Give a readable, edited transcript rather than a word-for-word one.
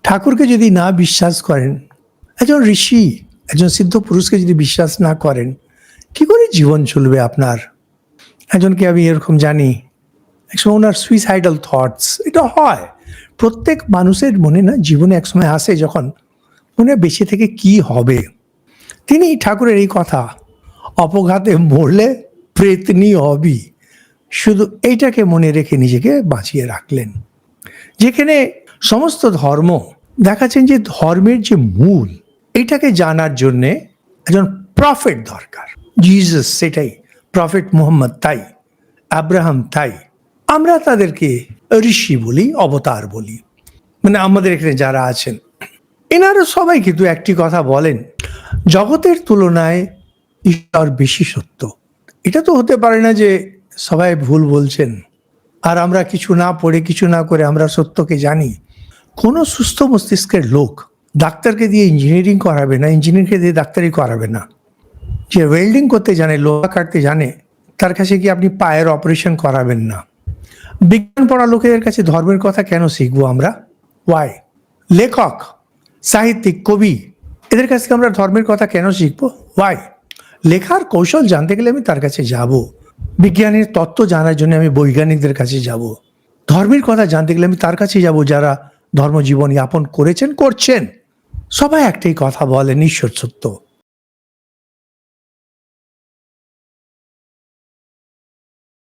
ঠাকুরকে যদি না বিশ্বাস করেন, একজন ঋষি, একজন সিদ্ধ পুরুষকে যদি বিশ্বাস না করেন, কি করে জীবন চলবে আপনার? একজনকে আমি এরকম জানি, একসময় ওনার সুইসাইডাল থটস, এটা হয় প্রত্যেক মানুষের মনে, না জীবনে একসময় আসে যখন মনে বেঁচে থেকে কি হবে। তিনি ঠাকুরের এই কথা, অপঘাতে মরলে প্রেতনি হবি, শুধু এইটাকে মনে রেখে নিজেকে বাঁচিয়ে রাখলেন। যেখানে সমস্ত ধর্ম দেখাচ্ছেন যে ধর্মের যে মূল, এটাকে জানার জন্যে একজন প্রফেট দরকার। জিসাস সেটাই, প্রফেট মুহাম্মদ তাই, আব্রাহাম তাই। আমরা তাদেরকে ঋষি বলি, অবতার বলি। মানে আমাদের এখানে যারা আছেন এনারা সবাই কিন্তু একটি কথা বলেন, জগতের তুলনায় ঈশ্বর বেশি সত্য। এটা তো হতে পারে না যে সবাই ভুল বলছেন আর আমরা কিছু না পড়ে কিছু না করে আমরা সত্যকে জানি। কোনো সুস্থ মস্তিষ্কের লোক ডাক্তারকে দিয়ে ইঞ্জিনিয়ারিং করাবে না, ইঞ্জিনিয়ারকে দিয়ে ডাক্তারি করাবে না। যে ওয়েল্ডিং করতে জানে, লোহা কাটতে জানে, তার কাছে কি আপনি পায়ের অপারেশন করাবেন না। বিজ্ঞান পড়া লোকেদের কাছে ধর্মের কথা কেন শিখবো আমরা? ওয়াই? লেখক, সাহিত্যিক, কবি, এদের কাছ থেকে আমরা ধর্মের কথা কেন শিখবো? ওয়াই? লেখার কৌশল জানতে গেলে আমি তার কাছে যাব, বিজ্ঞানের তত্ত্ব জানার জন্য আমি বৈজ্ঞানিকদের কাছে যাব, ধর্মের কথা জানতে গেলে আমি তার কাছে যাব যারা ধর্মজীবন যাপন করেছেন, করছেন। সবাই একটাই কথা বলেন, ঈশ্বর সত্য।